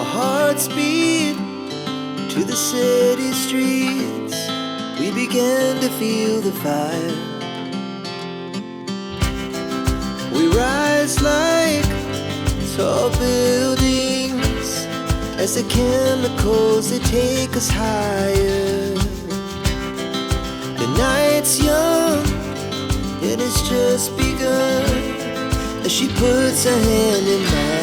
Our hearts beat to the city streets. We began to feel the fire. We rise like tall buildings as the chemicals, they take us higher. The night's young, it has just begun as she puts her hand in mine.